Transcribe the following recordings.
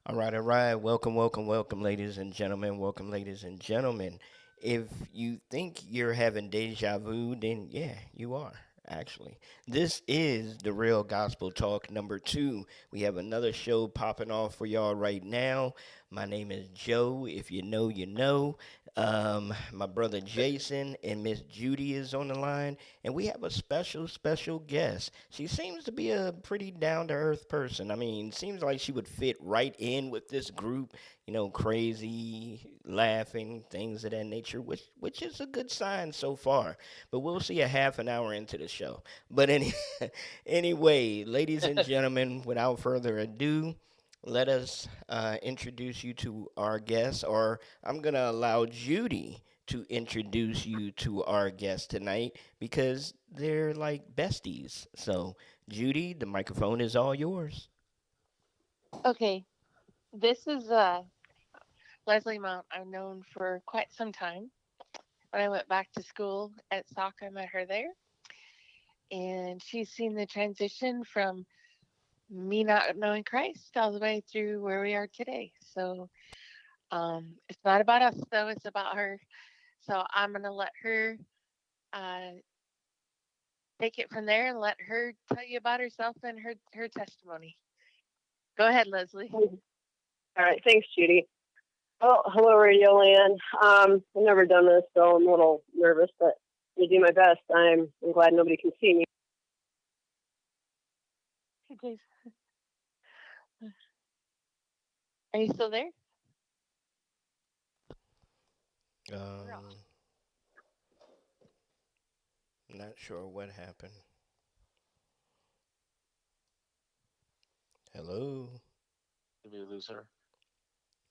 All right, all right. Welcome, welcome, welcome, ladies and gentlemen. Welcome, ladies and gentlemen. If you think you're having deja vu, then yeah, you are, actually. This is the Real Gospel Talk number 2. We have another show popping off for y'all right now. My name is Joe. If you know, you know. My brother Jason and Miss Judy is on the line, and we have a special, special guest. She seems to be a pretty down to earth person. I mean, seems like she would fit right in with this group, crazy, laughing, things of that nature, which is a good sign so far. But we'll see a half an hour into the show. But anyway, ladies and gentlemen, without further ado, let us introduce you to our guest, or I'm going to allow Judy to introduce you to our guest tonight because they're like besties. So, Judy, the microphone is all yours. Okay, this is Lezley Mount. I've known for quite some time. When I went back to school at SOC, I met her there, and she's seen the transition from me not knowing Christ all the way through where we are today. So it's not about us, though, it's about her. So I'm going to let her uh, take it from there and let her tell you about herself and her testimony. Go ahead, Leslie. All right, thanks, Judy. Oh, hello, Radio Land. I've never done this, so I'm a little nervous, but I do my best. I'm glad nobody can see me. Hey, Jason, are you still there? Um, Not sure what happened. Hello? Did we lose her?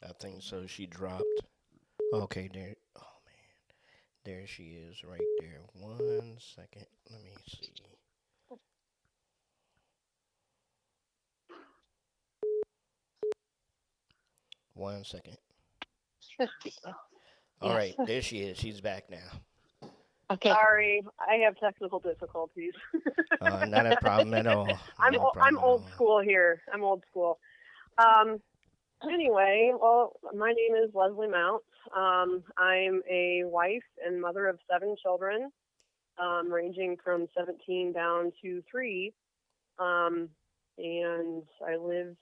I think so. She dropped. Okay, there. Oh, man. There she is right there. 1 second. Let me see. 1 second. All Yes. right, there she is. She's back now. Okay. Sorry, I have technical difficulties. Not a problem at all. I'm Not a I'm problem at old all. school here. I'm old school. Um, anyway, well, my name is Leslie Mount. I'm a wife and mother of 7 children, ranging from 17 down to 3. Um, and I live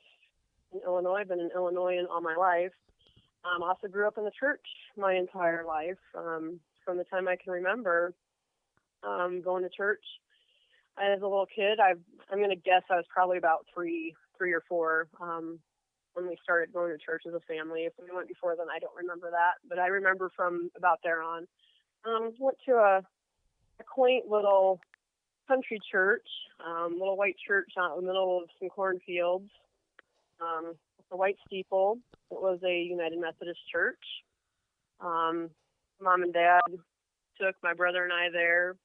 in Illinois. I've been in Illinois all my life. Also grew up in the church my entire life, from the time I can remember, going to church. As a little kid, I'm going to guess I was probably about three or four, when we started going to church as a family. If we went before then, I don't remember that, but I remember from about there on. Went to a quaint little country church, little white church out in the middle of some cornfields, with a white steeple. It was a United Methodist church. Um, Mom and Dad took my brother and I there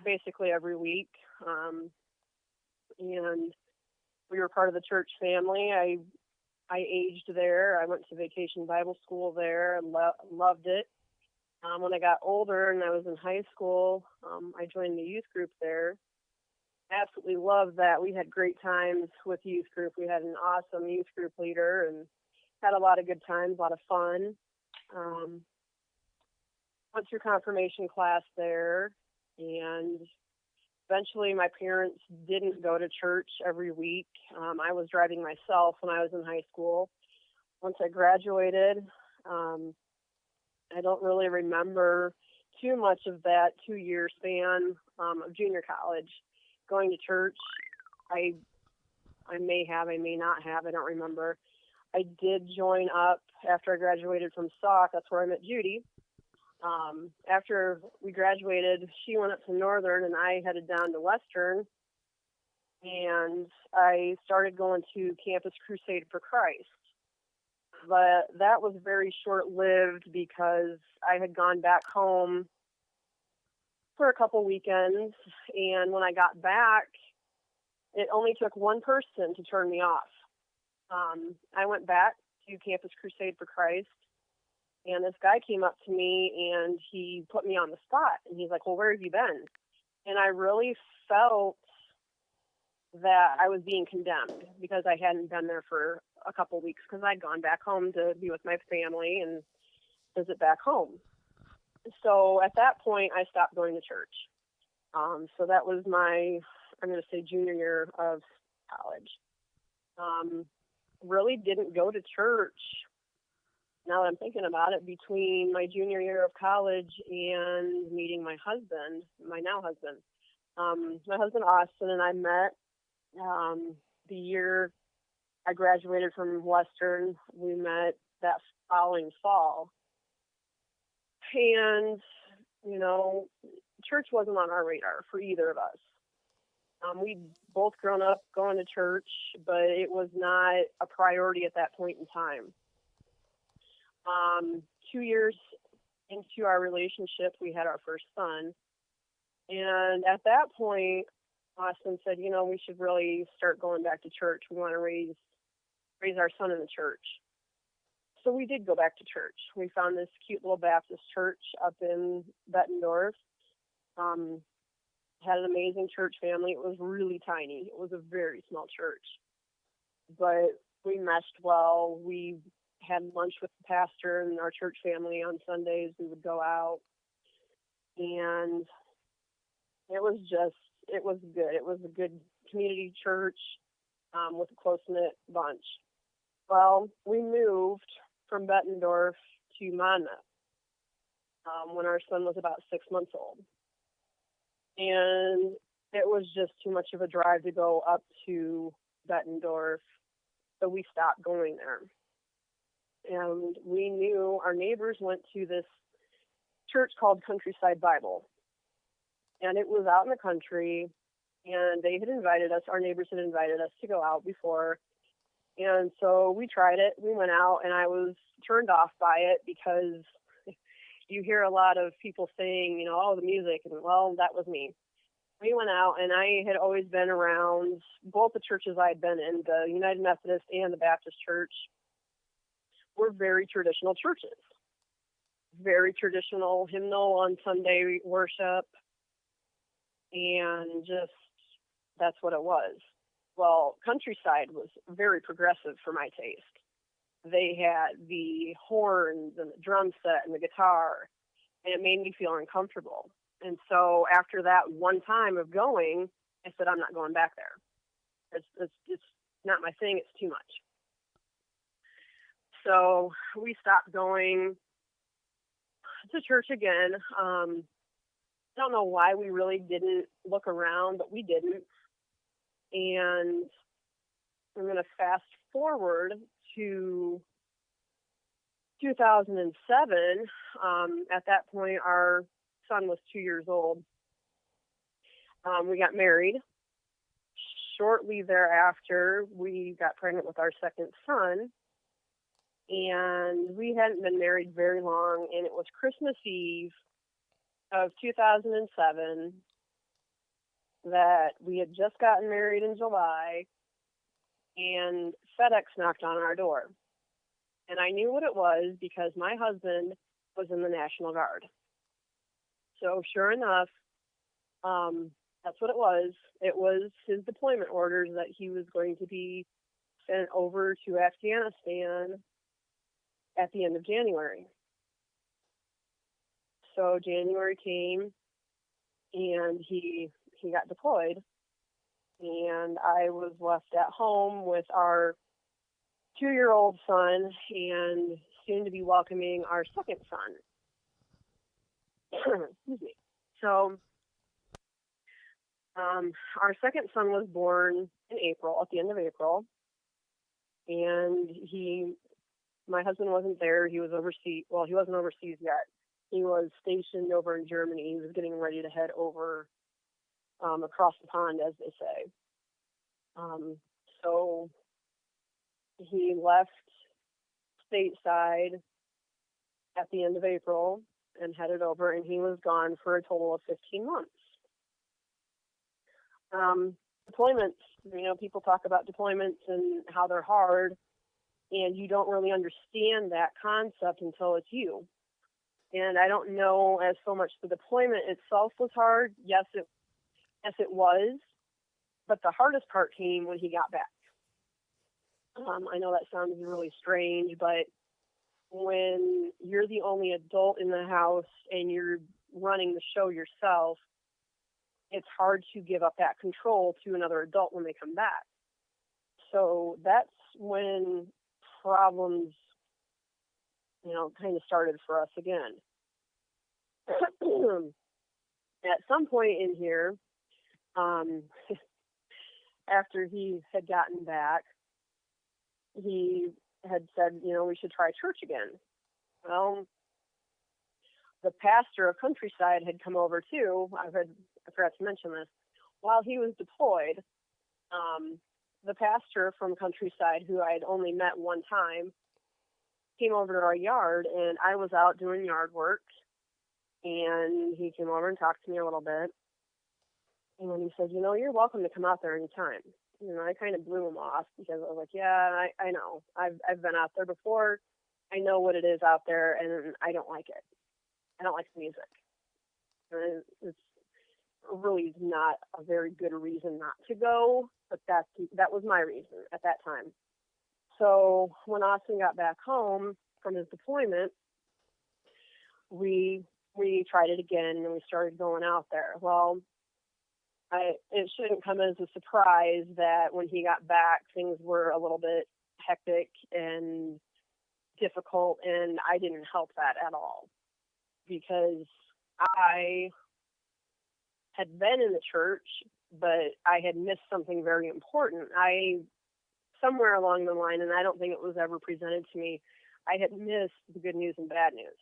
basically every week, and we were part of the church family. I aged there. I went to vacation Bible school there and loved it. When I got older and I was in high school, I joined the youth group there. Absolutely loved that. We had great times with youth group. We had an awesome youth group leader and had a lot of good times, a lot of fun. Um, Went through confirmation class there, and eventually my parents didn't go to church every week. I was driving myself when I was in high school. Once I graduated, um, I don't really remember too much of that 2 year span, of junior college. Going to church, I I may have, I may not have, I don't remember. I did join up after I graduated from SOC. That's where I met Judy. After we graduated, she went up to Northern and I headed down to Western. And I started going to Campus Crusade for Christ. But that was very short lived because I had gone back home for a couple weekends. And when I got back, it only took one person to turn me off. I went back to Campus Crusade for Christ, and this guy came up to me and he put me on the spot. And he's like, "Well, where have you been?" And I really felt that I was being condemned because I hadn't been there for a couple weeks because I'd gone back home to be with my family and visit back home. So at that point, I stopped going to church. So that was my, I'm going to say, junior year of college. Um, really didn't go to church, now that I'm thinking about it, between my junior year of college and meeting my husband, my now husband. My husband Austin and I met the year I graduated from Western. We met that following fall. And, you know, church wasn't on our radar for either of us. We'd both grown up going to church, but it was not a priority at that point in time. 2 years into our relationship, we had our first son. And at that point, Austin said, you know, we should really start going back to church. We want to raise our son in the church. So we did go back to church. We found this cute little Baptist church up in Bettendorf. Had an amazing church family. It was really tiny. It was a very small church. But we meshed well. We had lunch with the pastor and our church family on Sundays. We would go out. And it was good. It was a good community church with a close-knit bunch. Well, we moved from Bettendorf to Monmouth when our son was about 6 months old. And it was just too much of a drive to go up to Bettendorf, so we stopped going there. And we knew our neighbors went to this church called Countryside Bible. And it was out in the country, and they had invited us, our neighbors had invited us to go out before. And so we tried it. We went out, and I was turned off by it because you hear a lot of people saying, you know, oh, the music, and well, that was me. We went out, and I had always been around both the churches I had been in, the United Methodist and the Baptist Church, were very traditional churches. Very traditional hymnal on Sunday worship, and just that's what it was. Well, Countryside was very progressive for my taste. They had the horns and the drum set and the guitar, and it made me feel uncomfortable. And so after that one time of going, I said, I'm not going back there. It's not my thing. It's too much. So we stopped going to church again. I don't know why we really didn't look around, but we didn't. And I'm going to fast forward to 2007. At that point, our son was 2 years old. We got married. Shortly thereafter, we got pregnant with our second son. And we hadn't been married very long, and it was Christmas Eve of 2007 that we had just gotten married in July, and FedEx knocked on our door. And I knew what it was because my husband was in the National Guard. So sure enough, that's what it was. It was his deployment orders that he was going to be sent over to Afghanistan at the end of January. So January came, and he got deployed, and I was left at home with our 2-year-old son and soon to be welcoming our second son. Excuse me. So our second son was born in April, at the end of April, and my husband wasn't there. He was overseas. Well, he wasn't overseas yet. He was stationed over in Germany. He was getting ready to head over across the pond, as they say. So he left stateside at the end of April and headed over, and he was gone for a total of 15 months. Deployments, people talk about deployments and how they're hard, and you don't really understand that concept until it's you. And I don't know as so much the deployment itself was hard. Yes, it was. But the hardest part came when he got back. I know that sounds really strange, but when you're the only adult in the house and you're running the show yourself, it's hard to give up that control to another adult when they come back. So that's when problems, kind of started for us again. At some point in here, um, after he had gotten back, he had said, we should try church again. Well, the pastor of Countryside had come over too. I forgot to mention this. While he was deployed, um, the pastor from Countryside, who I had only met one time, came over to our yard, and I was out doing yard work, and he came over and talked to me a little bit. And then he said, you're welcome to come out there anytime. I kind of blew him off because I was like, yeah, I know. I've been out there before. I know what it is out there, and I don't like it. I don't like the music. And it's really not a very good reason not to go, but that was my reason at that time. So when Austin got back home from his deployment, we tried it again, and we started going out there. Well, it shouldn't come as a surprise that when he got back, things were a little bit hectic and difficult, and I didn't help that at all because I had been in the church, but I had missed something very important. Somewhere along the line, and I don't think it was ever presented to me, I had missed the good news and bad news.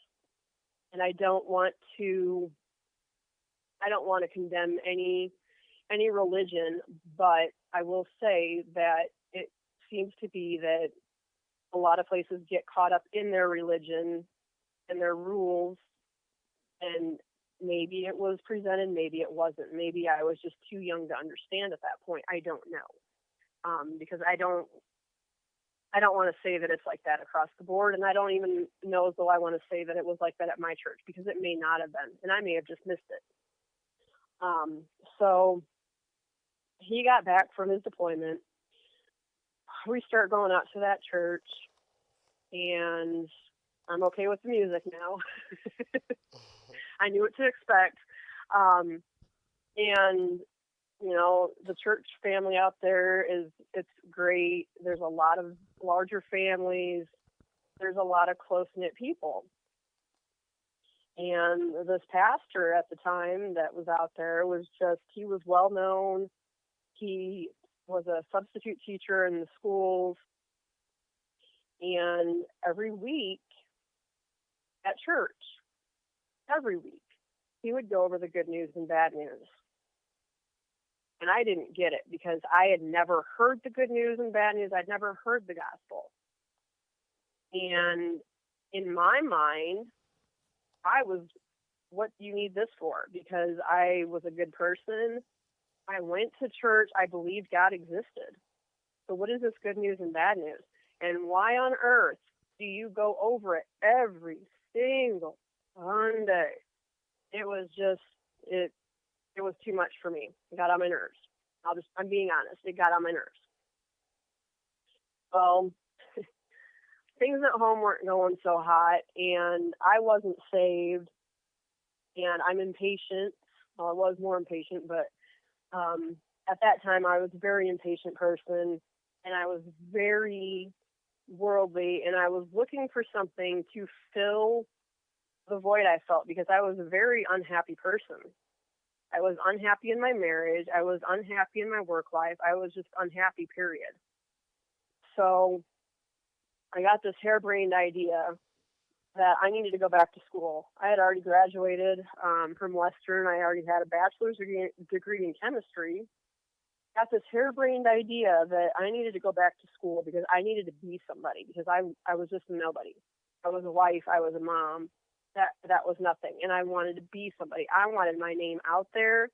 And I don't want to condemn any religion, but I will say that it seems to be that a lot of places get caught up in their religion and their rules, and maybe it was presented, maybe it wasn't. Maybe I was just too young to understand at that point. I don't know, because I don't want to say that it's like that across the board, and I don't even know as though I want to say that it was like that at my church, because it may not have been, and I may have just missed it. So he got back from his deployment. We start going out to that church, and I'm okay with the music now. I knew what to expect. And the church family out there it's great. There's a lot of larger families. There's a lot of close-knit people. And this pastor at the time that was out there he was well known. He was a substitute teacher in the schools. And every week at church, every week, he would go over the good news and bad news. And I didn't get it because I had never heard the good news and bad news. I'd never heard the gospel. And in my mind, I was, what do you need this for? Because I was a good person. I went to church. I believed God existed. So what is this good news and bad news? And why on earth do you go over it every single Sunday? It was just, it was too much for me. It got on my nerves. I'm being honest. It got on my nerves. Well, things at home weren't going so hot, and I wasn't saved, and I'm impatient. Well, I was more impatient, but at that time I was a very impatient person, and I was very worldly, and I was looking for something to fill the void I felt because I was a very unhappy person. I was unhappy in my marriage. I was unhappy in my work life. I was just unhappy, period. So I got this harebrained idea that I needed to go back to school. I had already graduated from Western. I already had a bachelor's degree in chemistry. Got this harebrained idea that I needed to go back to school because I needed to be somebody, because I was just a nobody. I was a wife. I was a mom. That was nothing. And I wanted to be somebody. I wanted my name out there.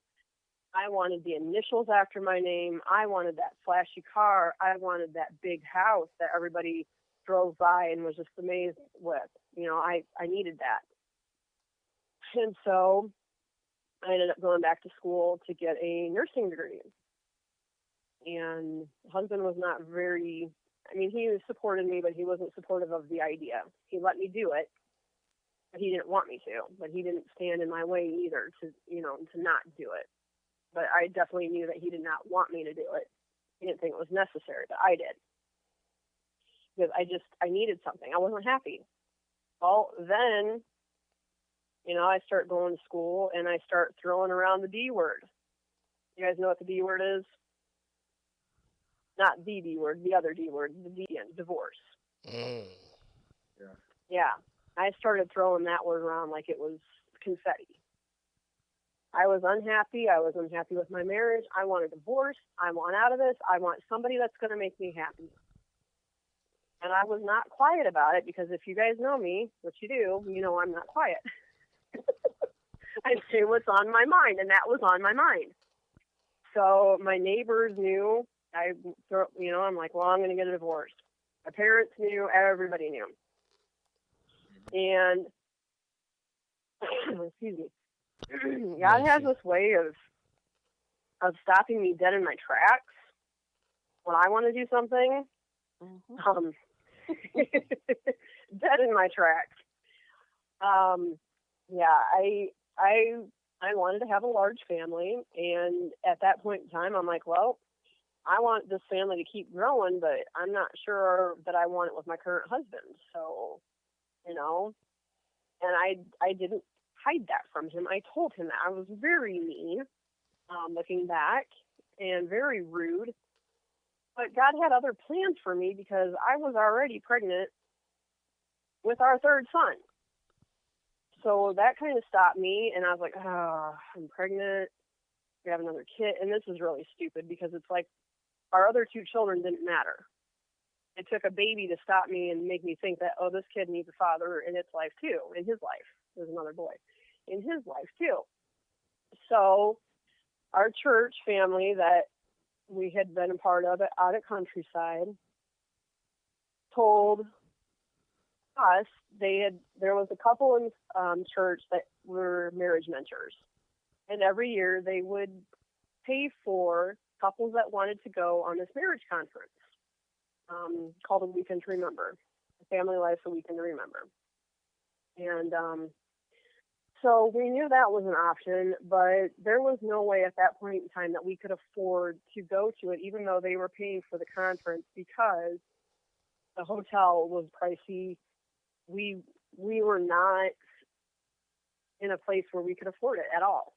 I wanted the initials after my name. I wanted that flashy car. I wanted that big house that everybody drove by and was just amazed with. I needed that. And so I ended up going back to school to get a nursing degree. and husband was not very. I mean, he supported me, but he wasn't supportive of the idea. He let me do it, but he didn't want me to. But he didn't stand in my way either to not do it. But I definitely knew that he did not want me to do it. He didn't think it was necessary, but I did because I needed something. I wasn't happy. Well, then I start going to school and I start throwing around the D word. You guys know what the D word is? Not the D word, the other D word, the D in divorce. Mm. Yeah. Yeah. I started throwing that word around like it was confetti. I was unhappy. I was unhappy with my marriage. I want a divorce. I want out of this. I want somebody that's going to make me happy. And I was not quiet about it because if you guys know me, which you do, you know I'm not quiet. I say what's on my mind, and that was on my mind. So my neighbors knew. I'm like, well, I'm going to get a divorce. My parents knew. Everybody knew. And excuse me. God Bless has you. this way of stopping me dead in my tracks when I want to do something. Mm-hmm. Dead in my tracks. Yeah, I wanted to have a large family, and at that point in time, I'm like, well, I want this family to keep growing, but I'm not sure that I want it with my current husband. So, you know, and I didn't hide that from him. I told him that I was very mean, looking back, and very rude. But God had other plans for me because I was already pregnant with our third son. So that kind of stopped me, and I was like, oh, I'm pregnant. We have another kid. And this is really stupid because it's like our other two children didn't matter. It took a baby to stop me and make me think that, oh, this kid needs a father in its life too, in his life. There's another boy in his life too. So our church family that we had been a part of it out at Countryside told us there was a couple in church that were marriage mentors, and every year they would pay for couples that wanted to go on this marriage conference called A Weekend to Remember, Family Life A Weekend to Remember. And so we knew that was an option, but there was no way at that point in time that we could afford to go to it, even though they were paying for the conference, because the hotel was pricey. We were not in a place where we could afford it at all.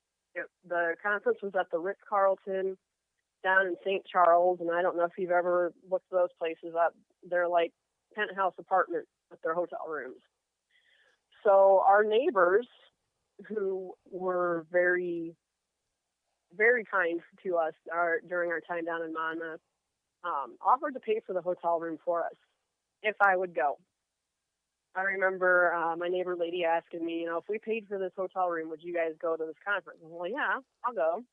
The conference was at the Ritz-Carlton down in St. Charles, and I don't know if you've ever looked those places up. They're like penthouse apartments with their hotel rooms. So our neighbors, who were very, very kind to us during our time down in Monmouth, offered to pay for the hotel room for us if I would go. I remember my neighbor lady asking me, if we paid for this hotel room, would you guys go to this conference? I'm like, well, yeah, I'll go.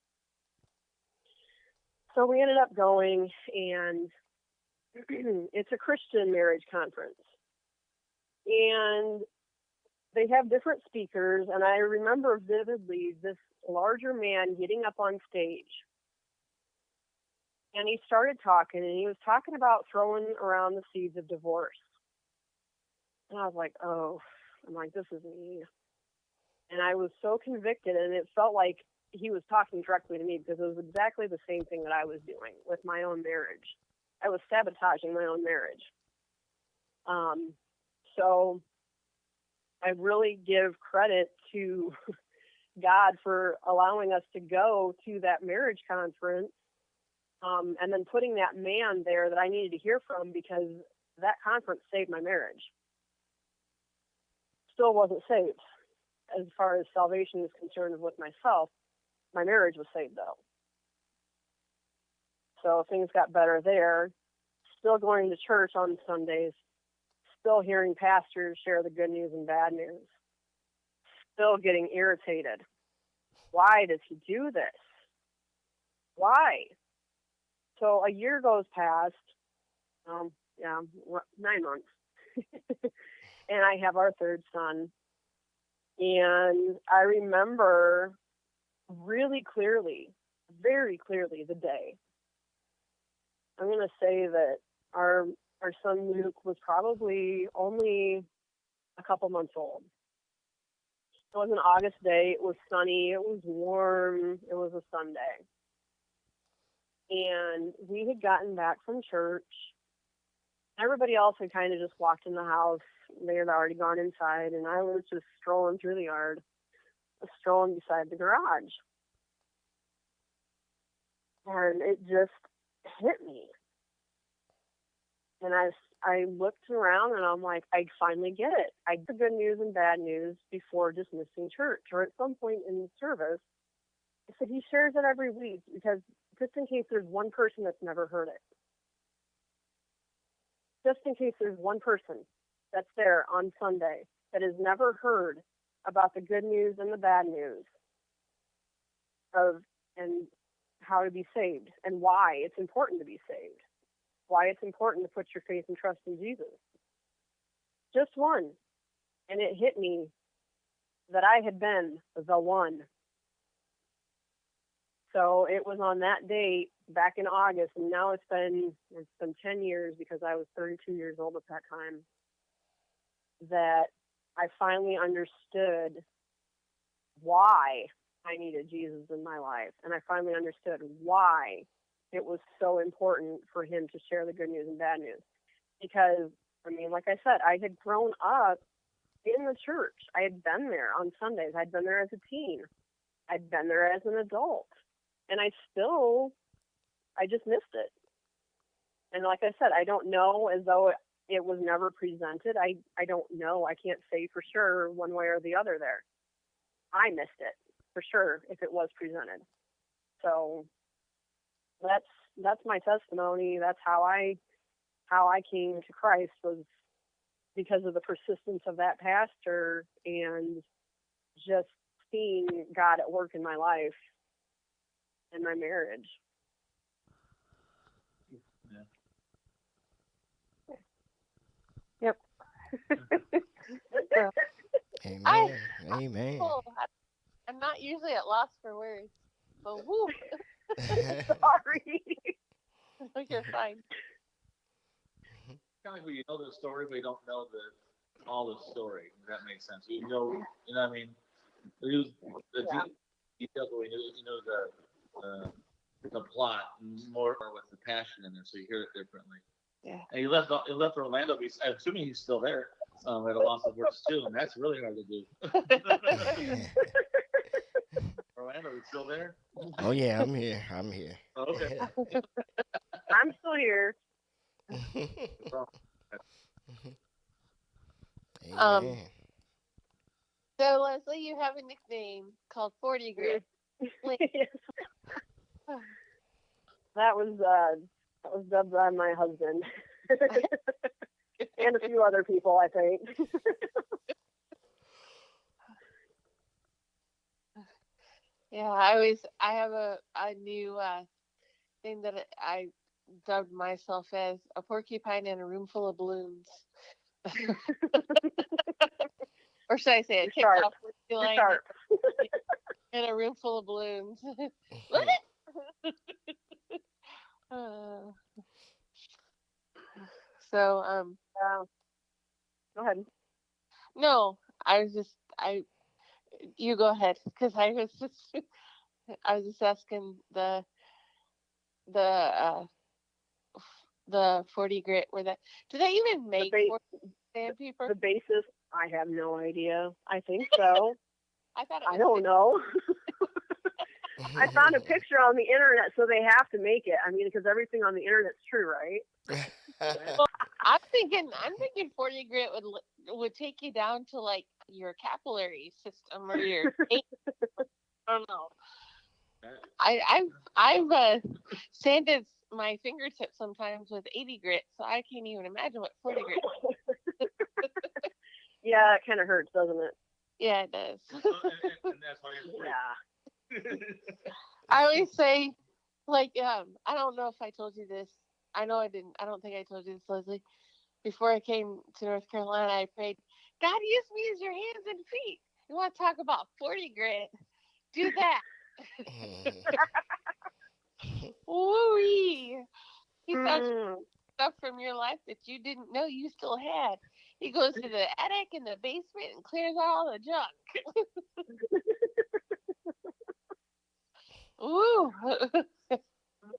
So we ended up going, and it's a Christian marriage conference. And they have different speakers, and I remember vividly this larger man getting up on stage. And he started talking, and he was talking about throwing around the seeds of divorce. And I was like, oh, this is me. And I was so convicted, and it felt like he was talking directly to me because it was exactly the same thing that I was doing with my own marriage. I was sabotaging my own marriage. So I really give credit to God for allowing us to go to that marriage conference, and then putting that man there that I needed to hear from, because that conference saved my marriage. Still wasn't saved as far as salvation is concerned with myself. My marriage was saved, though. So things got better there. Still going to church on Sundays. Still hearing pastors share the good news and bad news. Still getting irritated. Why does he do this? Why? So a year goes past. 9 months. And I have our third son. And I remember really clearly, very clearly, the day I'm gonna say that our our son Luke was probably only a couple months old. It was an August day. It was sunny. It was warm. It was a Sunday. And we had gotten back from church. Everybody else had kind of just walked in the house. They had already gone inside, and I was just strolling through the yard, strolling beside the garage. And it just hit me. And I looked around and I'm like, I finally get it. I get the good news and bad news before dismissing church or at some point in the service. I said he shares it every week because just in case there's one person that's never heard it. Just in case there's one person that's there on Sunday that has never heard about the good news and the bad news of and how to be saved and why it's important to be saved. Why it's important to put your faith and trust in Jesus. Just one. And it hit me that I had been the one. So it was on that date back in August, and now it's been 10 years because I was 32 years old at that time, that I finally understood why I needed Jesus in my life. And I finally understood why it was so important for him to share the good news and bad news. Because, I mean, like I said, I had grown up in the church. I had been there on Sundays. I'd been there as a teen. I'd been there as an adult. And I just missed it. And like I said, I don't know, as though it was never presented. I don't know. I can't say for sure one way or the other there. I missed it for sure if it was presented. So that's my testimony. That's how I came to Christ, was because of the persistence of that pastor and just seeing God at work in my life and my marriage. Yeah. Yep. So I, Amen. Amen. oh, I'm not usually at loss for words, but woo, Sorry. you're fine. Kind of like when you know the story, but you don't know all the story. If that makes sense. You know what I mean. The Yeah. details, but the plot more with the passion in there, so you hear it differently. Yeah. And he left Orlando. I'm assuming he's still there. At a loss of words too, and that's really hard to do. Orlando, is still there? Oh yeah, I'm here. I'm here. Oh, okay. I'm still here. um. Amen. So Leslie, you have a nickname called 40 Grit. Like, Yes. That was dubbed by my husband and a few other people, I think. yeah, I have a new thing that I dubbed myself as a porcupine in a room full of balloons. Or should I say a You're sharp. kicked off You're line sharp. in a room full of balloons. Uh, so Go ahead. no, I was just I you go ahead because I was just asking the the 40 grit where that do they even The make ba- 40 sandpaper? the basis, I have no idea. I think so. I thought it I was don't know. I found a picture on the internet, so they have to make it. I mean, because everything on the internet's true, right? well, I'm thinking 40 grit would take you down to like your capillary system or your I don't know. I've sanded my fingertips sometimes with 80 grit, so I can't even imagine what 40 grit. Yeah, it kind of hurts, doesn't it? Yeah, it does. And that's why Yeah. I always say, like, I don't know if I told you this. I know I didn't. I don't think I told you this, Leslie. Before I came to North Carolina, I prayed, God, use me as your hands and feet. You want to talk about 40 grit? Do that. Woo-wee. He thought Mm. stuff from your life that you didn't know you still had. He goes to the attic and the basement and clears out all the junk. Ooh.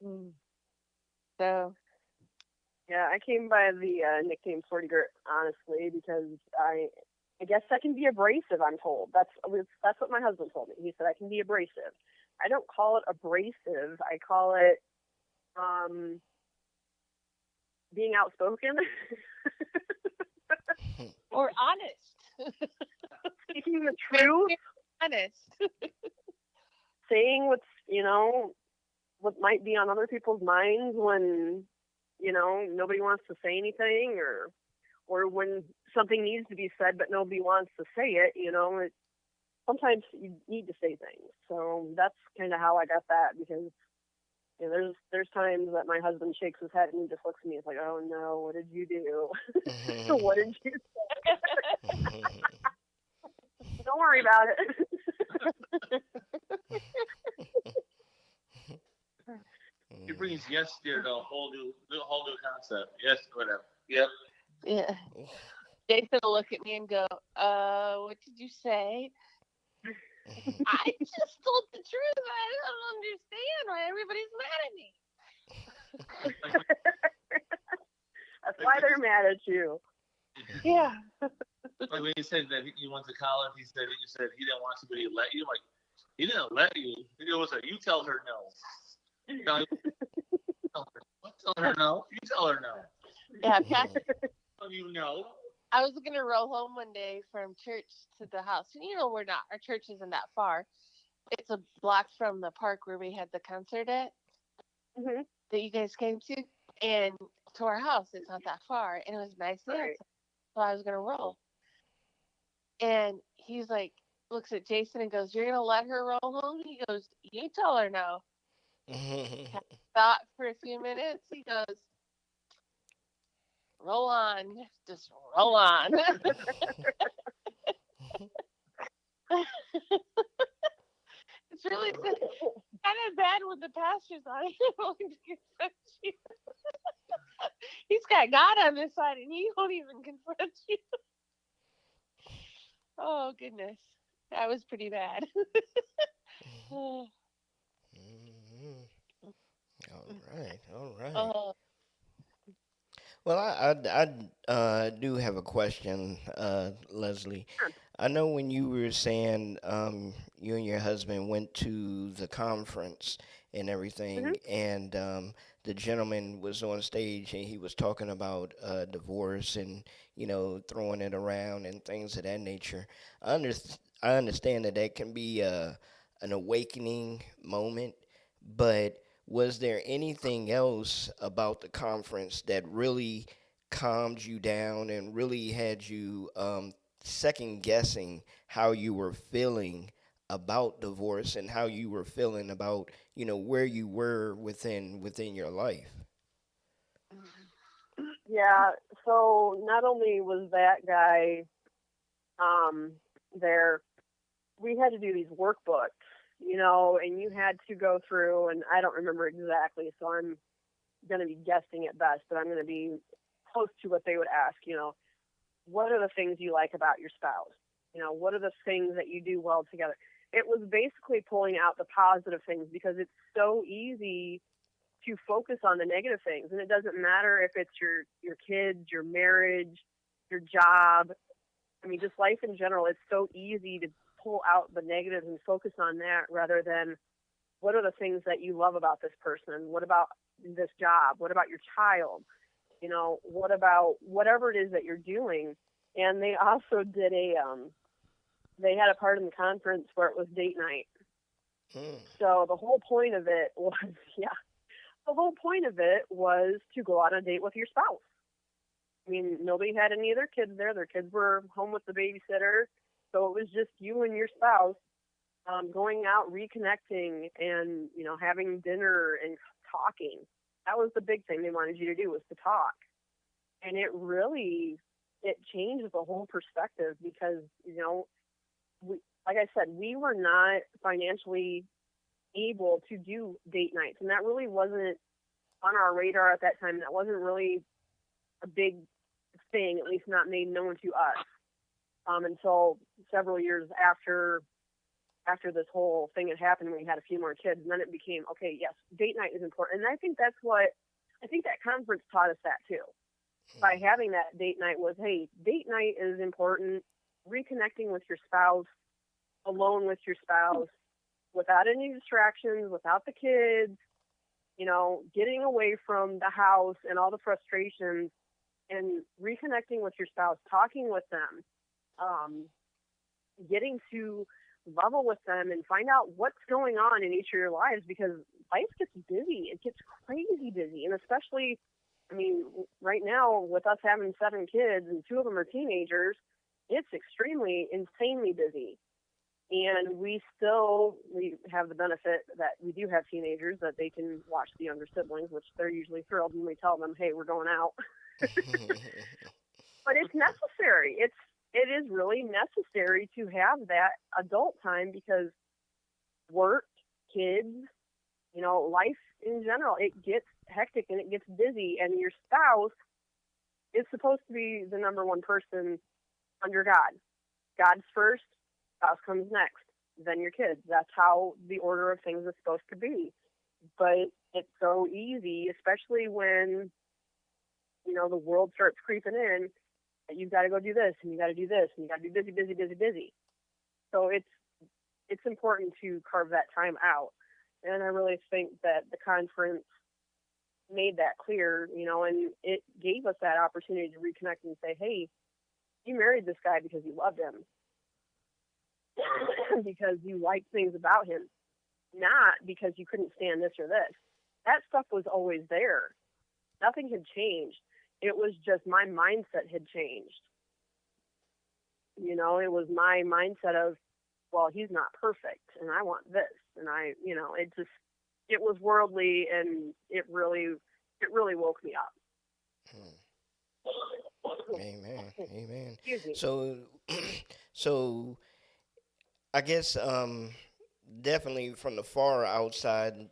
Mm. So Yeah, I came by the nickname Forty Grit honestly because I guess I can be abrasive. I'm told that's what my husband told me. He said I can be abrasive. I don't call it abrasive. I call it um, being outspoken, or honest. speaking the truth, Honest. saying what's what might be on other people's minds when nobody wants to say anything or when something needs to be said but nobody wants to say it. Sometimes you need to say things. So that's kind of how I got that because there's times that my husband shakes his head and he just looks at me. It's like, oh no, what did you do? What did you? Don't worry about it. He brings yes here to a whole new concept. Yes, whatever. Yep. Yeah. Jason will look at me and go, what did you say? I just told the truth. I don't understand why everybody's mad at me. That's why they're mad at you. Yeah. Like when he said that you went to college, you said he didn't want you, but he let you. Like he didn't let you. It was like you tell her no. No, what? Tell her no. You tell her no. Yeah, Pastor, You know. I was going to roll home one day from church to the house. And we're not, our church isn't that far. It's a block from the park where we had the concert at Hmm. that you guys came to. And to our house, it's not that far. And it was a nice day Right. outside. So I was going to roll. And he's like, looks at Jason and goes, "You're going to let her roll home?" He goes, "You tell her no." Thought for a few minutes. He goes, "Roll on. Just roll on." It's really kind of bad when the pastor's on. He won't even confront you. He's got God on his side and he won't even confront you. Oh, goodness. That was pretty bad. Oh, All right, all right. oh, Well, I do have a question, Leslie. I know when you were saying you and your husband went to the conference and Hmm. everything, and the gentleman was on stage and he was talking about divorce and throwing it around and things of that nature. I understand that that can be an awakening moment, but was there anything else about the conference that really calmed you down and really had you second guessing how you were feeling about divorce and how you were feeling about where you were within your life? Yeah. So not only was that guy um, there, we had to do these workbooks, and you had to go through, and I don't remember exactly, so I'm going to be guessing at best, but I'm going to be close to what they would ask. What are the things you like about your spouse? What are the things that you do well together? It was basically pulling out the positive things because it's so easy to focus on the negative things, and it doesn't matter if it's your kids, your marriage, your job. I mean, just life in general. It's so easy to pull out the negatives and focus on that rather than what are the things that you love about this person? What about this job? What about your child? What about whatever it is that you're doing? And they also did they had a part in the conference where it was date night. Mm. So the whole point of it was, yeah, the whole point of it was to go on a date with your spouse. I mean, nobody had any of their kids there. Their kids were home with the babysitter. So it was just you and your spouse going out, reconnecting, and, having dinner and talking. That was the big thing they wanted you to do was to talk. And it changed the whole perspective because, we, like I said, we were not financially able to do date nights. And that really wasn't on our radar at that time. That wasn't really a big thing, at least not made known to us, until several years after this whole thing had happened. We had a few more kids, and then it became okay. Yes, date night is important, and I think that conference taught us that too. By having that date night was, hey, date night is important. Reconnecting with your spouse, alone with your spouse, without any distractions, without the kids, getting away from the house and all the frustrations, and reconnecting with your spouse, talking with them, getting to level with them and find out what's going on in each of your lives, because life gets busy. It gets crazy busy. And especially, I mean, right now with us having 7 kids and 2 of them are teenagers, it's extremely, insanely busy. And we have the benefit that we do have teenagers that they can watch the younger siblings, which they're usually thrilled when we tell them, hey, we're going out. But it's necessary. It is really necessary to have that adult time, because work, kids, life in general, it gets hectic and it gets busy, and your spouse is supposed to be the number one person under God. God's first, spouse comes next, then your kids. That's how the order of things is supposed to be. But it's so easy, especially when, the world starts creeping in, that you've got to go do this, and you got to do this, and you got to be busy, busy, busy, busy. So it's important to carve that time out. And I really think that the conference made that clear, and it gave us that opportunity to reconnect and say, hey, you married this guy because you loved him, because you liked things about him, not because you couldn't stand this or this. That stuff was always there. Nothing had changed. It was just my mindset had changed. It was my mindset of, well, he's not perfect, and I want this, and it was worldly, and it really woke me up. Amen. Amen. Excuse me. So, so I guess definitely from the far outside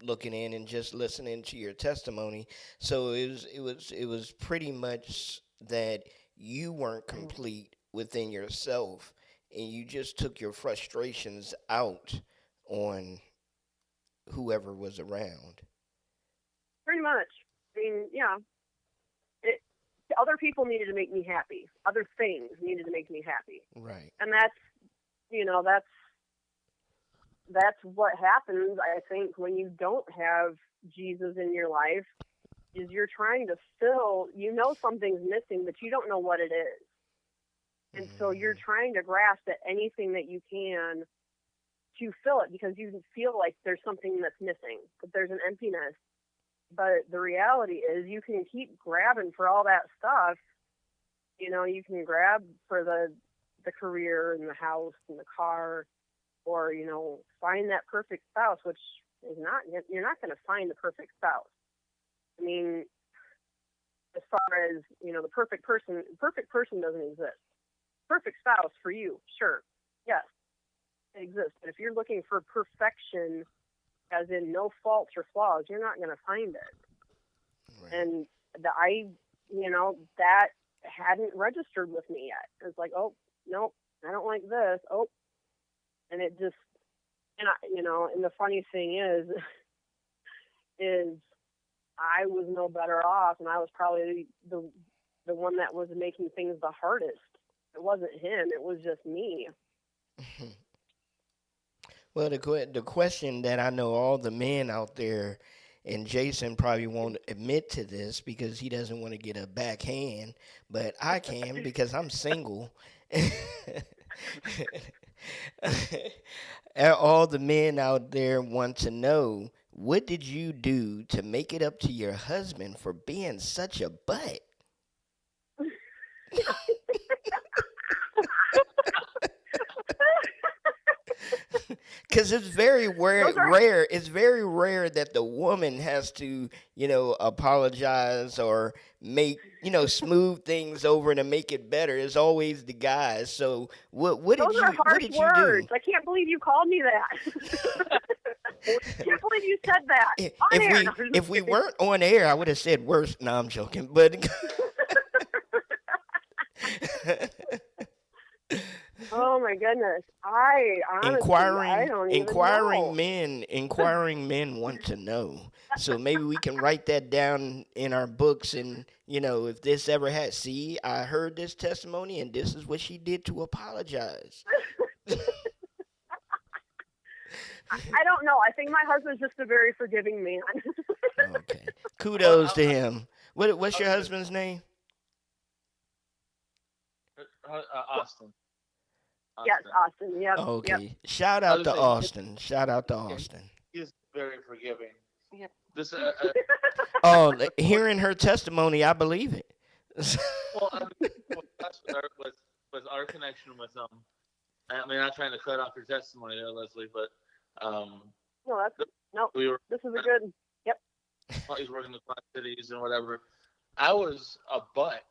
looking in and just listening to your testimony. So it was pretty much that you weren't complete within yourself, and you just took your frustrations out on whoever was around. Pretty much. I mean, yeah. It, other people needed to make me happy. Other things needed to make me happy. Right. And that's what happens, I think, when you don't have Jesus in your life, is you're trying to fill, something's missing, but you don't know what it is. And so you're trying to grasp at anything that you can to fill it, because you feel like there's something that's missing, that there's an emptiness. But the reality is, you can keep grabbing for all that stuff. You can grab for the career and the house and the car, or, find that perfect spouse, which is you're not going to find the perfect spouse. I mean, as far as, the perfect person doesn't exist. Perfect spouse for you, sure, yes, it exists. But if you're looking for perfection, as in no faults or flaws, you're not going to find it. Right. And that hadn't registered with me yet. It's like, oh, nope, I don't like this. Oh, and it just, and the funny thing is I was no better off, and I was probably the one that was making things the hardest. It wasn't him, it was just me. Well, the question that I know all the men out there, and Jason probably won't admit to this because he doesn't want to get a backhand, but I can because I'm single. All the men out there want to know, what did you do to make it up to your husband for being such a butt? Because it's very rare. It's very rare that the woman has to, apologize or make, smooth things over to make it better. It's always the guys. So what Those are what harsh did you do? words. I can't believe you called me that. Well, I can't believe you said that on if air. No, we I'm if just we kidding. weren't on air, I would have said worse. No, I'm joking. But Oh my goodness. I honestly, I inquiring don't even inquiring know. men inquiring men want to know. So maybe we can write that down in our books, and if this ever had, see, I heard this testimony and this is what she did to apologize. I don't know. I think my husband's just a very forgiving man. Okay. Well, Kudos to him. What's I your was gonna husband's name? Austin. Yes, Austin. Austin. Yep, yep. Okay. Shout I out was to gonna say Austin. Shout out to yeah, Austin. he is very forgiving. Yep. This Oh, well, hearing her testimony, I believe it. well, I mean, with us with our connection with I mean, not trying to cut off your testimony there, Leslie, but um, No, that's no. we were This is a good. Yep. while he's working in the Quad Cities and whatever. I was a butt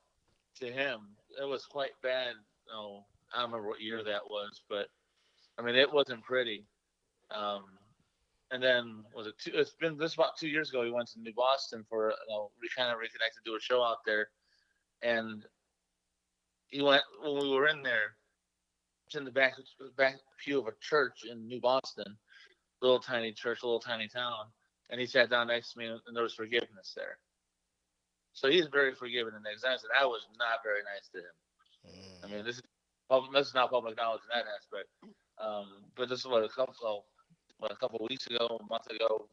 to him. It was quite bad. Oh, I don't remember what year that was, but I mean, it wasn't pretty. Um, and then was it two? It's been this about 2 years ago. We went to New Boston for we kind of reconnected, do a show out there, and he went when we were in there. It's in the back pew of a church in New Boston, little tiny church, little tiny town, and he sat down next to me, and there was forgiveness there. So he's very forgiving in that sense, and I was not very nice to him. I mean, this is not public knowledge in that aspect. But this is a couple of weeks ago, a month ago.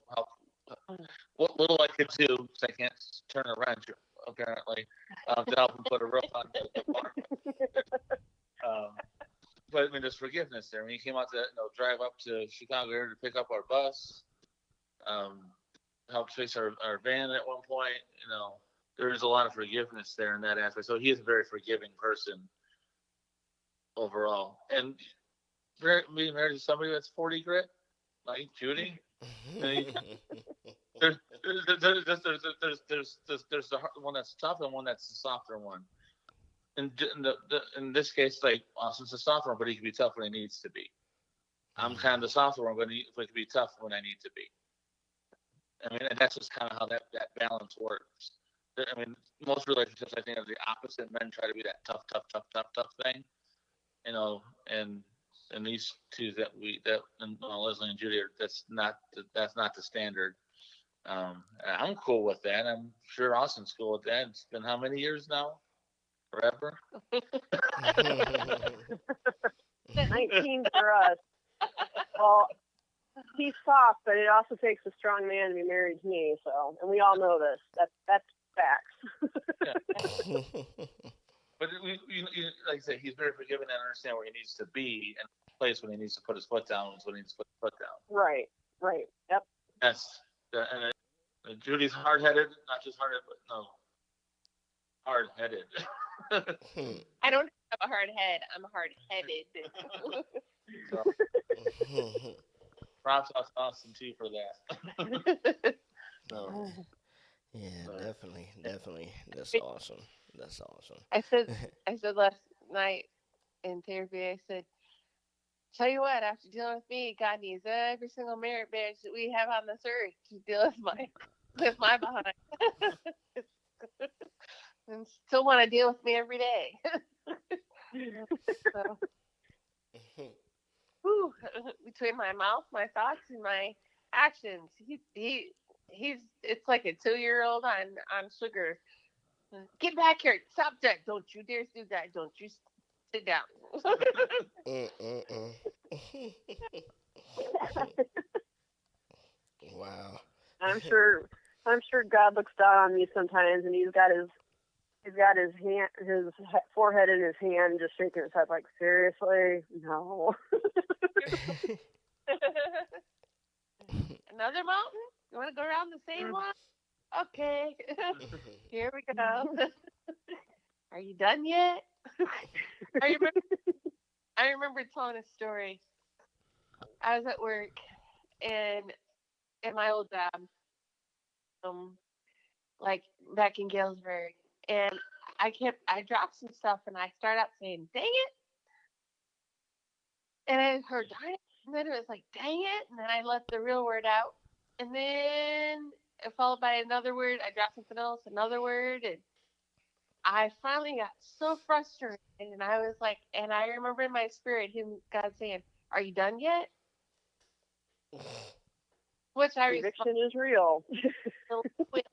What little I could do, because I can't turn a wrench apparently, to help him put a roof on the apartment. Um, but I mean, there's forgiveness there. When he came out to drive up to Chicago area to pick up our bus, um, helped fix our van at one point. There's a lot of forgiveness there in that aspect. So he is a very forgiving person overall. And being married to somebody that's 40 grit, like Judy, there's there's the one that's tough and one that's the softer one. In this case, like Austin's the softer one, but he can be tough when he needs to be. I'm kind of the softer one, but he can be tough when I need to be. I mean, and that's just kind of how that balance works. I mean, most relationships I think are the opposite. Men try to be that tough, tough, tough, tough, tough thing, and these two that and Leslie and Judy that's not the standard. I'm cool with that. I'm sure Austin's cool with that. It's been how many years now? Forever. 19 for us. Well, he's soft, but it also takes a strong man to be married to me. So, and we all know this. That's facts. Yeah. But like I say, he's very forgiving and understand where he needs to be and place when he needs to put his foot down is when he needs to put his foot down. Right. Right. Yep. That's and Judy's hard headed, not just hard headed, but no, hard headed. I don't have a hard head. I'm hard headed. So props to Austin too for that. So, Yeah. Yeah, but definitely. That's awesome. That's awesome. I said I said last night in therapy, I said, tell you what, after dealing with me, God needs every single merit badge that we have on this earth to deal with my behind. And still want to deal with me every day. So, whew, between my mouth, my thoughts, and my actions, he's it's like a 2-year-old on sugar. Get back here! Stop that! Don't you dare do that! Don't you sit down! Mm-mm-mm. Wow. I'm sure. I'm sure God looks down on me sometimes, and he's got his hand, forehead in his hand, just shaking his head like, seriously, no. Another mountain? You want to go around the same one? Okay. Here we go. Are you done yet? I remember, I remember telling a story. I was at work and at my old job, um, like back in Galesburg, and I dropped some stuff and I started out saying, "Dang it!" And I heard, "Darn it!" And then it was like, dang it. And then I let the real word out. And then followed by another word. I dropped something else, another word. And I finally got so frustrated. And I was like, and I remember in my spirit, him, God saying, are you done yet? Which I responded Conviction is real. with,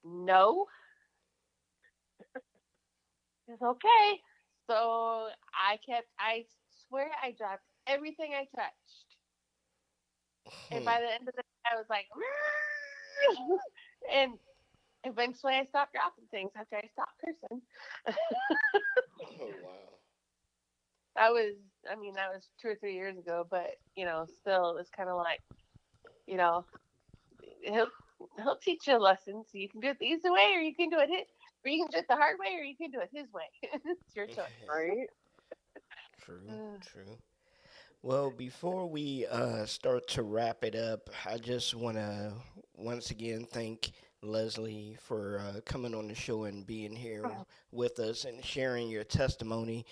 no. It's okay. So I swear I dropped everything I touched. And by the end of the day, I was like, and eventually I stopped dropping things after I stopped cursing. Oh wow. That was, I mean, that was 2 or 3 years ago, but, still, it was kind of like, you know, he'll, he'll teach you a lesson. So you can do it the easy way, or you can do it or you can do it the hard way, or you can do it his way. It's your choice. Right? True, true. Well, before we start to wrap it up, I just want to once again thank Leslie for coming on the show and being here with us and sharing your testimony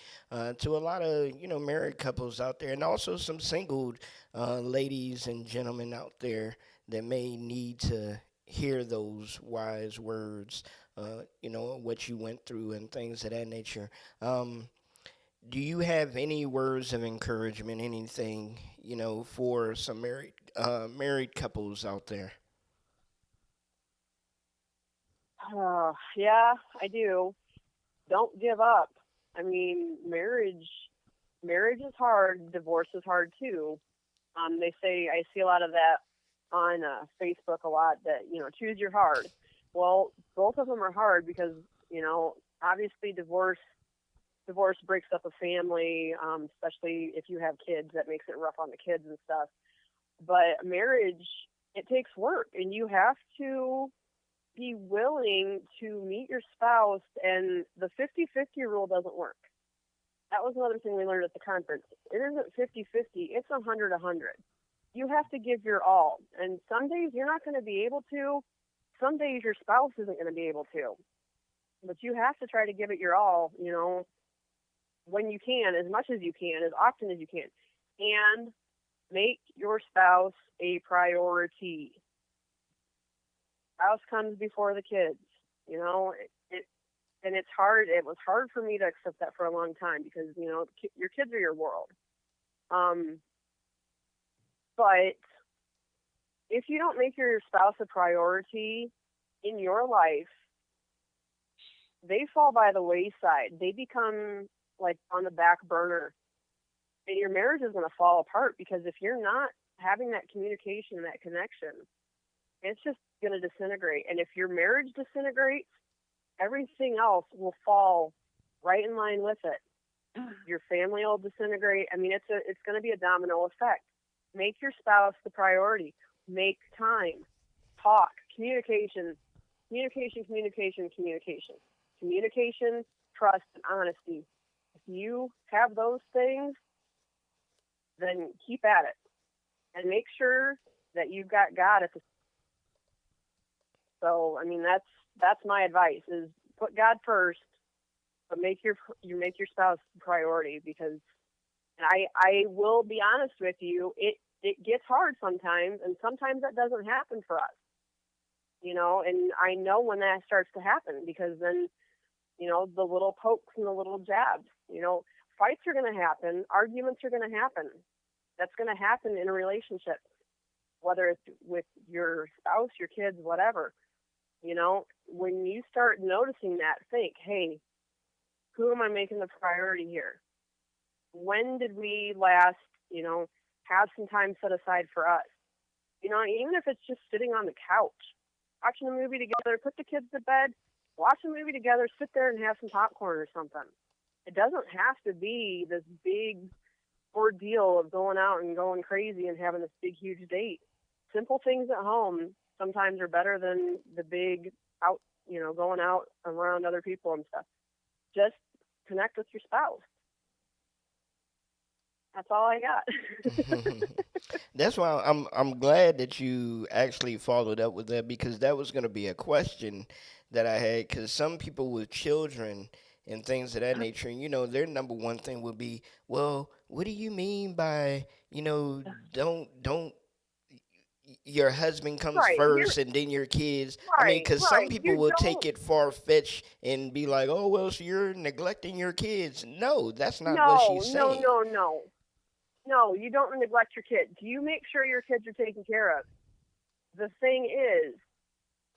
to a lot of married couples out there, and also some single ladies and gentlemen out there that may need to hear those wise words. What you went through and things of that nature. Do you have any words of encouragement, anything, for some married couples out there? Yeah, I do. Don't give up. I mean, marriage is hard. Divorce is hard too. They say I see a lot of that on Facebook a lot. That choose your hard. Well, both of them are hard because obviously divorce breaks up a family, especially if you have kids. That makes it rough on the kids and stuff. But marriage, it takes work, and you have to be willing to meet your spouse, and the 50-50 rule doesn't work. That was another thing we learned at the conference. It isn't 50-50, it's 100-100. You have to give your all, and some days you're not going to be able to. Some days your spouse isn't going to be able to, but you have to try to give it your all, when you can, as much as you can, as often as you can, and make your spouse a priority. Spouse comes before the kids. It and it's hard. It was hard for me to accept that for a long time because your kids are your world. Um, but if you don't make your spouse a priority in your life, they fall by the wayside. They become like on the back burner, and your marriage is going to fall apart because if you're not having that communication, that connection, it's just going to disintegrate. And if your marriage disintegrates, everything else will fall right in line with it. Your family will disintegrate. I mean, it's going to be a domino effect. Make your spouse the priority. Make time. Talk. Communication. Communication, communication, communication. Communication, trust, and honesty. If you have those things, then keep at it. And make sure that you've got God at the. So I mean that's my advice is put God first, but make your spouse a priority because and I will be honest with you, it gets hard sometimes and sometimes that doesn't happen for us. And I know when that starts to happen because then, the little pokes and the little jabs, fights are gonna happen, arguments are gonna happen. That's gonna happen in a relationship, whether it's with your spouse, your kids, whatever. When you start noticing that, think, hey, who am I making the priority here? When did we last, have some time set aside for us? Even if it's just sitting on the couch, watching a movie together, put the kids to bed, watch a movie together, sit there and have some popcorn or something. It doesn't have to be this big ordeal of going out and going crazy and having this big, huge date. Simple things at home sometimes are better than the big out, going out around other people and stuff. Just connect with your spouse. That's all I got. That's why I'm glad that you actually followed up with that because that was going to be a question that I had because some people with children and things of that nature. And their number one thing would be, well, what do you mean by, don't your husband comes Right. You're first and then your kids. I mean, right. because some Right. people You will take don't. it far fetched and be like, oh, well, so you're neglecting your kids. No, that's not what No. she's No. saying. No. No. No. You don't neglect your kids. You make sure your kids are taken care of. The thing is,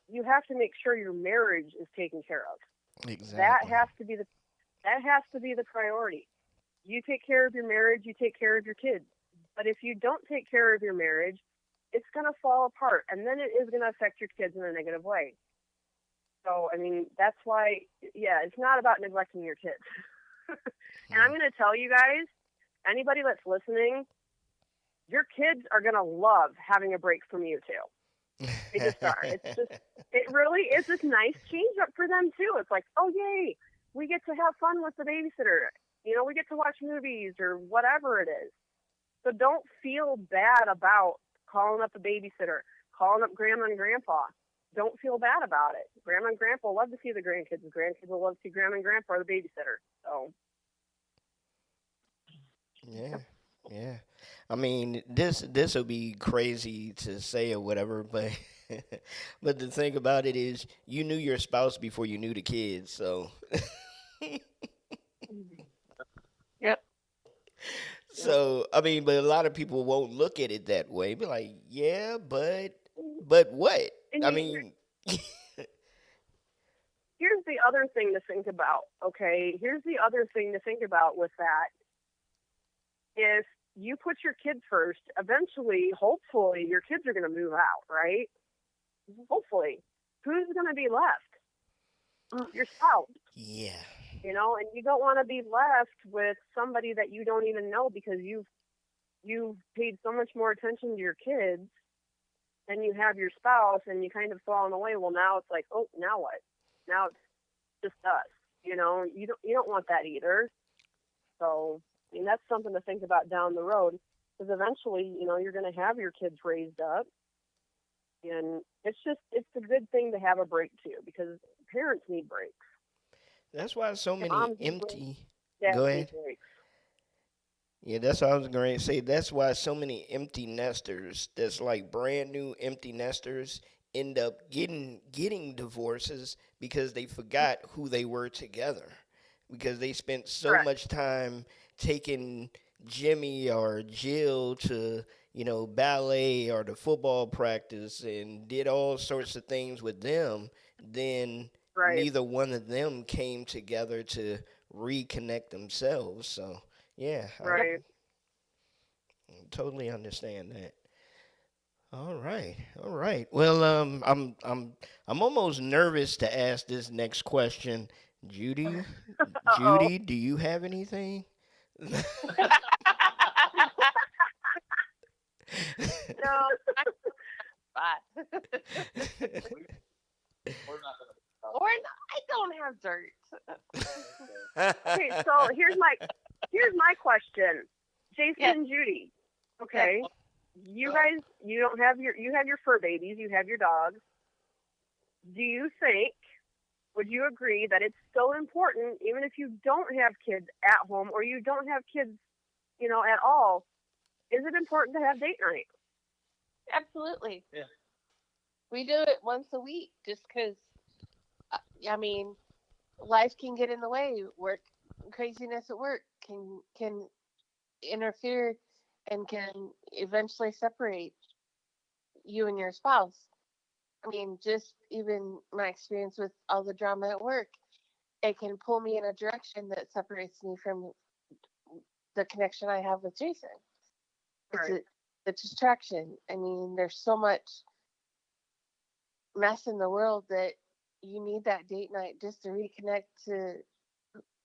you have to make sure your marriage is taken care of. That Exactly. has to be the that has to be the priority. You take care of your marriage, you take care of your kids. But if you don't take care of your marriage, it's going to fall apart, and then it is going to affect your kids in a negative way. So, I mean, that's why, yeah, it's not about neglecting your kids. And I'm Hmm. going to tell you guys, anybody that's listening, your kids are going to love having a break from you too. They just are. It really is this nice change up for them too. It's like, oh yay, we get to have fun with the babysitter. We get to watch movies or whatever it is. So don't feel bad about calling up the babysitter, calling up grandma and grandpa. Don't feel bad about it. Grandma and grandpa love to see the grandkids. The grandkids will love to see grandma and grandpa or the babysitter. So Yeah, yeah. I mean, this will be crazy to say or whatever, but but the thing about it is, you knew your spouse before you knew the kids. So, Yep. yep. I mean, but a lot of people won't look at it that way. Be like, yeah, but what? And I mean, here's the other thing to think about. Okay, here's the other thing to think about with that. If you put your kids first, eventually, hopefully, your kids are going to move out, right? Hopefully, who's going to be left? Your spouse. yeah, And you don't want to be left with somebody that you don't even know because you've paid so much more attention to your kids than you have your spouse, and you kind of fallen away. Well, now it's like, oh, now what? Now it's just us. You don't want that either. So, I mean, that's something to think about down the road, because eventually, you're going to have your kids raised up, and it's a good thing to have a break too, because parents need breaks. that's why so many Moms need breaks. empty. Go Dads need ahead. breaks. Yeah, that's what I was going to say. That's why so many empty nesters, that's like brand new empty nesters, end up getting divorces because they forgot who they were together. Because they spent so Correct. much time taking Jimmy or Jill to, ballet or the football practice and did all sorts of things with them, then Right. neither one of them came together to reconnect themselves. So, yeah, I Yep. Right. totally understand that. All right, all right. Well, I'm almost nervous to ask this next question. Judy, Uh oh. Judy, do you have anything? No, I spot. We're not gonna Or I don't have dirt. Okay, so here's my question, Jason Yes, and Judy. yes. Okay, you guys, you have your fur babies, you have your dogs. Do you think? Would you agree that it's still important, even if you don't have kids at home or you don't have kids, at all? Is it important to have date night? Absolutely. Yeah. We do it once a week just because, I mean, life can get in the way. Work, craziness at work can interfere and can eventually separate you and your spouse. I mean, just even my experience with all the drama at work, it can pull me in a direction that separates me from the connection I have with Jason. It's Right. a, the distraction. I mean, there's so much mess in the world that you need that date night just to reconnect to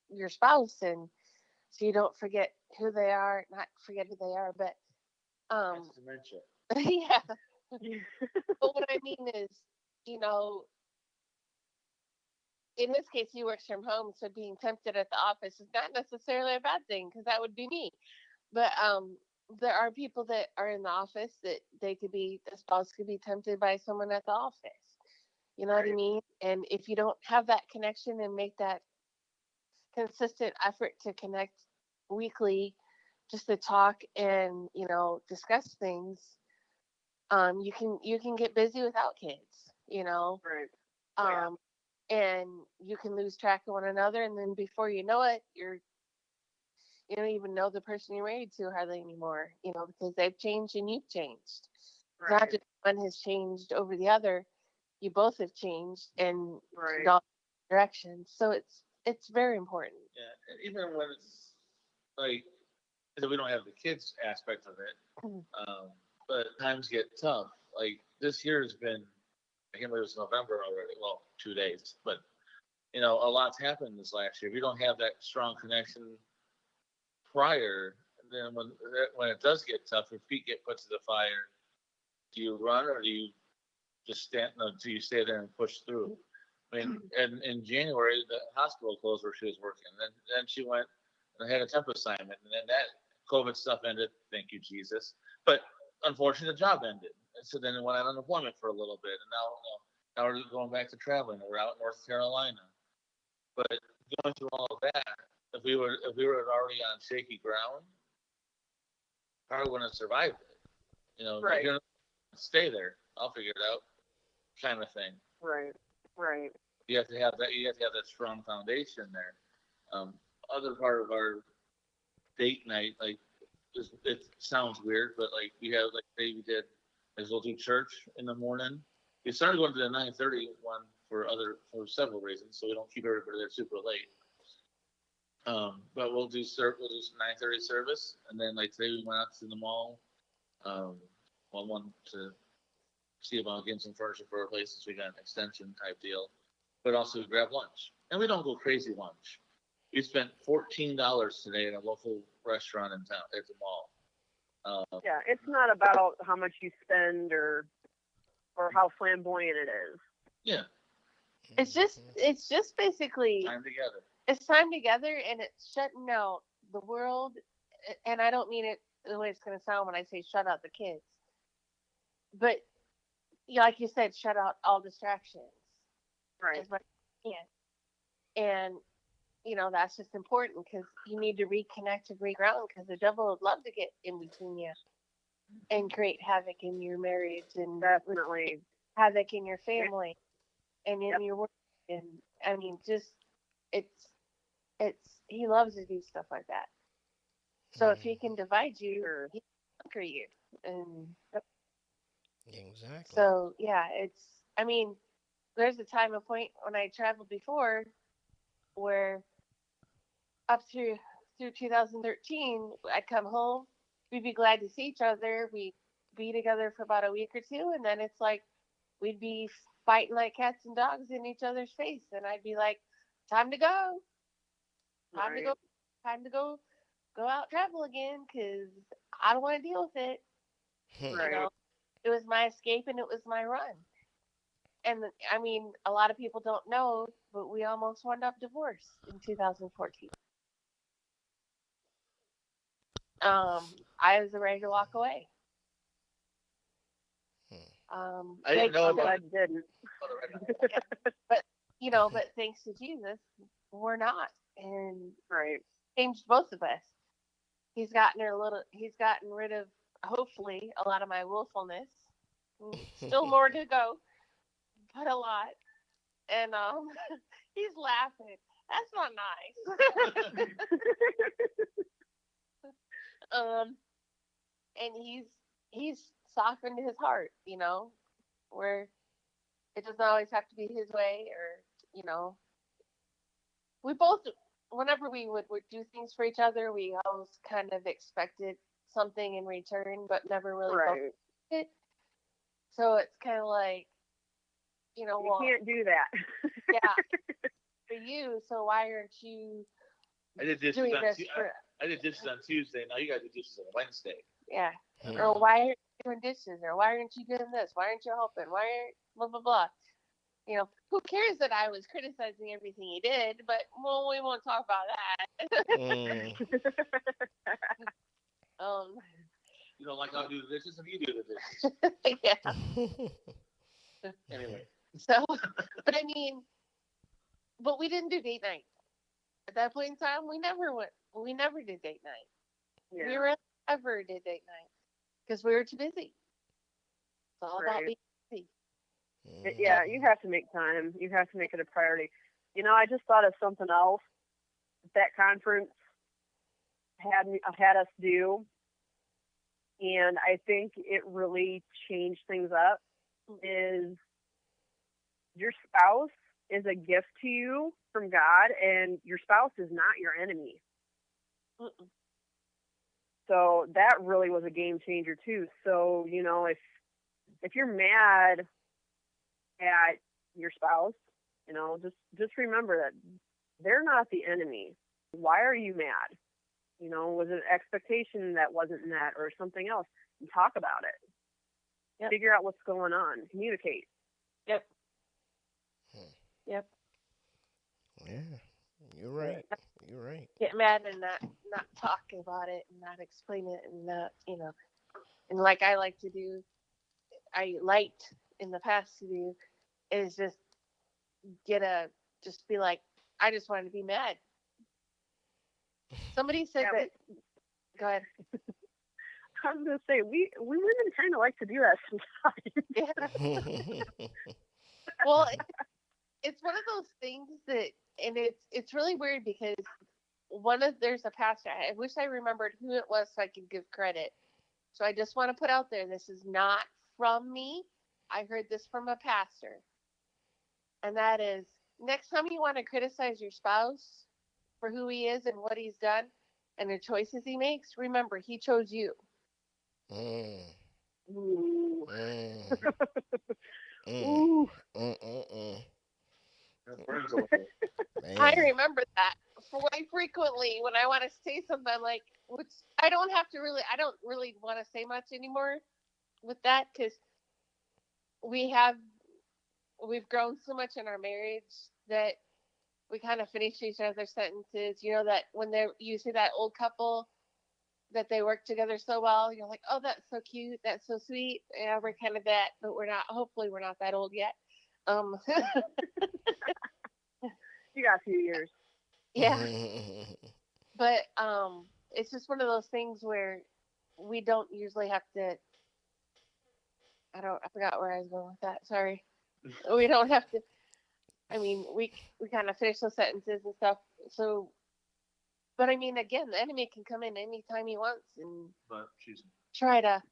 your spouse and so you don't forget who they are, not forget who they are, but That's um dementia. yeah. But what I mean is, you know, in this case he works from home, so being tempted at the office is not necessarily a bad thing because that would be me. But there are people that are in the office that the spouse could be tempted by someone at the office. You know what I Right. mean? And if you don't have that connection and make that consistent effort to connect weekly, just to talk and discuss things. You can get busy without kids, Right. Yeah. um, and you can lose track of one another, and then before you know it, you don't even know the person you're married to hardly anymore, because they've changed and you've changed. It's not Right. just one has changed over the other. You both have changed and Right. gone directions. So it's very important. Yeah, and even when it's like we don't have the kids aspect of it, Mhm. but times get tough. Like this year has been, I can't believe it's November already. Well, 2 days, but a lot's happened this last year. If you don't have that strong connection prior, then when it does get tough, your feet get put to the fire. Do you run or do you just stand? No, do you stay there and push through? I mean, and in January, the hospital closed where she was working. Then she went and had a temp assignment, and then that COVID stuff ended. Thank you, Jesus. But unfortunately, the job ended. And so then I went on unemployment for a little bit, and now we're going back to traveling. We're out in North Carolina. But going through all of that, if we were already on shaky ground, probably wouldn't have survived it. Like Right. you're gonna stay there. I'll figure it out, kind of thing. Right. Right. You have to have that. You have to have that strong foundation there. Um, Other part of our date night, like it sounds weird, but like we have like say we did, like we'll do church in the morning. We started going to the 9:30 one for several reasons, so we don't keep everybody there super late. But we'll do 9:30 service, and then like today we went out to the mall. Um, one to see about getting some furniture for our place since we got an extension type deal, but also grab lunch. And we don't go crazy lunch. We spent $14 today at a local restaurant in town at the mall. Yeah. It's not about how much you spend or how flamboyant it is. Yeah, It's just basically time together. it's time together, and it's shutting out the world. And I don't mean it the way it's going to sound when I say shut out the kids, but like you said, shut out all distractions Right. as much as you can. And that's just important because you need to reconnect and reground because the devil would love to get in between you and create havoc in your marriage and Definitely. havoc in your family and in Yep. your work. And I mean, just it's he loves to do stuff like that. So if he can divide you, Sure. he can conquer you. And Exactly. so yeah, I mean, there's a time and point when I traveled before where up through 2013, I'd come home, we'd be glad to see each other, we'd be together for about a week or two, and then it's like we'd be fighting like cats and dogs in each other's face, and I'd be like, "Time to go, time to Right. go, time to go out travel again, because I don't want to deal with it." You Right. know, it was my escape and it was my run. And I mean, a lot of people don't know, but we almost wound up divorced in 2014. I was ready to walk away. I didn't Thanks, know I'm about glad you didn't. yeah, but but thanks to Jesus, we're not, and Right. changed both of us. He's gotten rid of, hopefully, a lot of my willfulness. Still more to go, but a lot. And he's laughing. That's not nice. um, and he's softened his heart, where it doesn't always have to be his way, or you know, we both, whenever we would do things for each other, we always kind of expected something in return, but never really felt Right. it. So it's kind of like, You well, can't do that. yeah, for you. So why aren't you I did dishes doing on this for? I did dishes on Tuesday. Now you got to do dishes on Wednesday. Yeah. Or why aren't you doing dishes? Or why aren't you doing this? Why aren't you helping? Why aren't blah blah blah? Who cares that I was criticizing everything he did? But well, we won't talk about that. Mm. um, You don't like how I do the dishes, and you do the dishes. yeah. Anyway, So, but I mean, but we didn't do date night. At that point in time, we never went. We never did date night. We Yeah, rarely ever did date night because we were too busy. It's all about right. being busy. Yeah, Mhm. you have to make time. You have to make it a priority. I just thought of something else that conference had us do, and I think it really changed things up. Is your spouse is a gift to you from God, and your spouse is not your enemy. Mm-mm. So that really was a game changer too. So if you're mad at your spouse, just remember that they're not the enemy. Why are you mad? Was it an expectation that wasn't met or something else? And talk about it. Yep. Figure out what's going on. Communicate. Yep. Hmm. Yep. Yeah, you're Right. right. You're right. Get mad and not talk about it and not explain it and not and like I like to do, I liked in the past to do is get a just be like, I just wanted to be mad. Somebody said Yeah, that. Go ahead. I was gonna say we women kind of like to do that sometimes. Yeah. Well, it's one of those things that, and it's really weird because there's a pastor. I wish I remembered who it was so I could give credit. So I just want to put out there, this is not from me. I heard this from a pastor, and that is next time you want to criticize your spouse for who he is and what he's done and the choices he makes, remember he chose you. Mm, Ooh, mm, mm, ooh. mm. That burns a little. I Man. remember that quite frequently when I want to say something. I'm like, which I don't really want to say much anymore with that because we have, we've grown so much in our marriage that we kind of finish each other's sentences. You know that when you see that old couple that they work together so well, you're like, oh, that's so cute, that's so sweet. Yeah, we're kind of that, but we're not. Hopefully, we're not that old yet. Um, You got a few years. yeah, but it's just one of those things where we don't usually have to. I forgot where I was going with that. Sorry. We don't have to. I mean, we kind of finish those sentences and stuff. So, but I mean, again, the enemy can come in anytime he wants and But she's try to.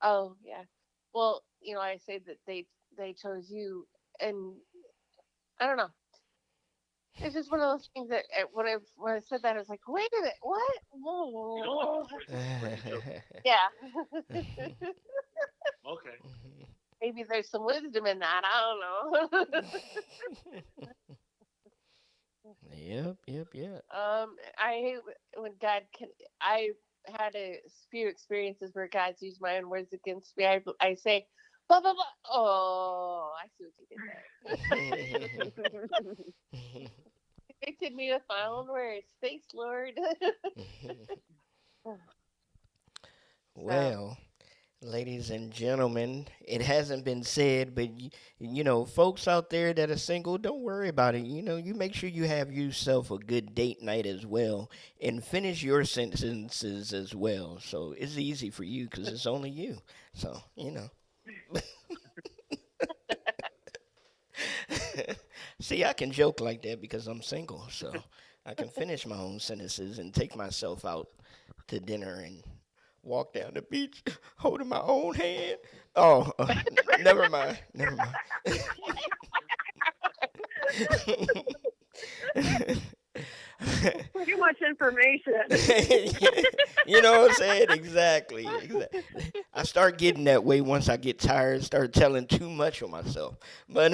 Oh yeah. Well, I say that they chose you, and I don't know. It's just one of those things that when I said that, I was like, wait a minute, what? you don't like Whoa. when you joke. Yeah. Okay. Maybe there's some wisdom in that. I don't know. Yep, yep, yep. I hate when God can. I had a few experiences where God's used my own words against me. I say, blah blah blah. Oh, I see what you did there. Convicted me with my own words. Thanks, Lord. So, Well, ladies and gentlemen, it hasn't been said, but folks out there that are single, don't worry about it. You make sure you have yourself a good date night as well, and finish your sentences as well. So it's easy for you because it's only you. So. See, I can joke like that because I'm single, so I can finish my own sentences and take myself out to dinner and walk down the beach holding my own hand. Oh, never mind, never mind. Too much information. You know what I'm saying? Exactly. Exactly. I start getting that way once I get tired, start telling too much of myself. But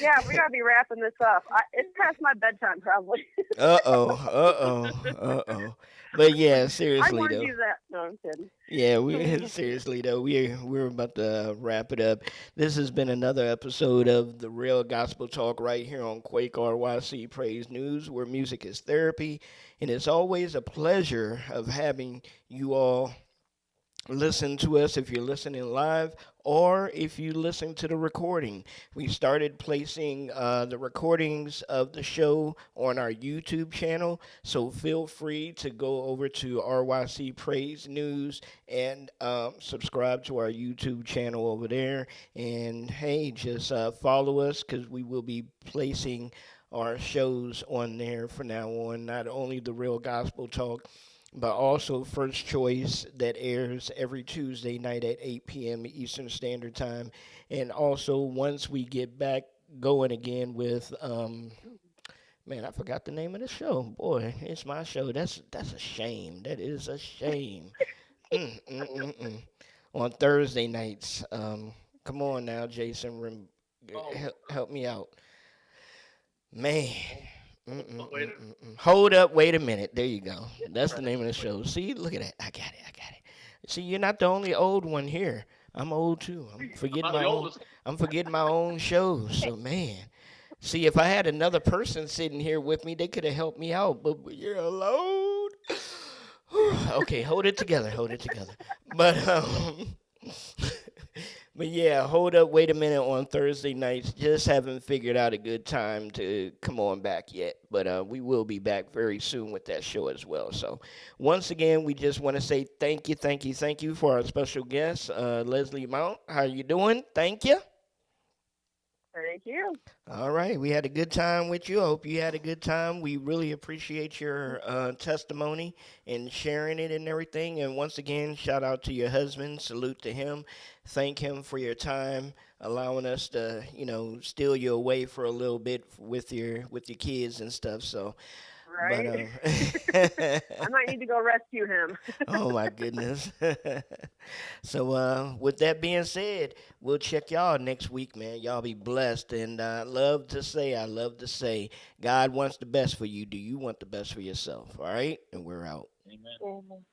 Yeah, we gotta be wrapping this up. It's past my bedtime, probably. uh oh. But yeah, I seriously warned though. you that. No, I'm kidding. Yeah, we seriously though, we're about to wrap it up. This has been another episode of the Real Gospel Talk right here on Quake RYC Praise News, where music is therapy, and it's always a pleasure of having you all listen to us if you're listening live or if you listen to the recording. We started placing the recordings of the show on our YouTube channel, so feel free to go over to RYC Praise News and subscribe to our YouTube channel over there. And hey, just follow us because we will be placing our shows on there from now on. Not only the Real Gospel Talk, but also First Choice that airs every Tuesday night at 8 p.m. Eastern Standard Time. And also, once we get back going again with, man, I forgot the name of the show. Boy, it's my show. That's a shame. That is a shame. Mm. On Thursday nights. Come on now, Jason. Oh, Help me out. Man. wait. Hold up, wait a minute. There you go. That's the Right. name of the show. See, look at that. I got it. I got it. See, you're not the only old one here. I'm old too. I'm I'm forgetting not my the own. oldest. I'm forgetting my own shows. So man, see, if I had another person sitting here with me, they could have helped me out. But you're alone. Okay, hold it together. Hold it together. But but yeah, hold up, wait a minute on Thursday nights. Just haven't figured out a good time to come on back yet. But we will be back very soon with that show as well. So once again, we just want to say thank you for our special guest, Lezley Mount. How you doing? Thank you. Thank you. All right, we had a good time with you. I hope you had a good time. We really appreciate your testimony and sharing it and everything. And once again, shout out to your husband. Salute to him. Thank him for your time, allowing us to, steal you away for a little bit with your kids and stuff. So, but Right? I might need to go rescue him. oh my goodness. So, with that being said, we'll check y'all next week, man. Y'all be blessed. And I love to say, God wants the best for you. Do you want the best for yourself? All right? And we're out. Amen. Amen.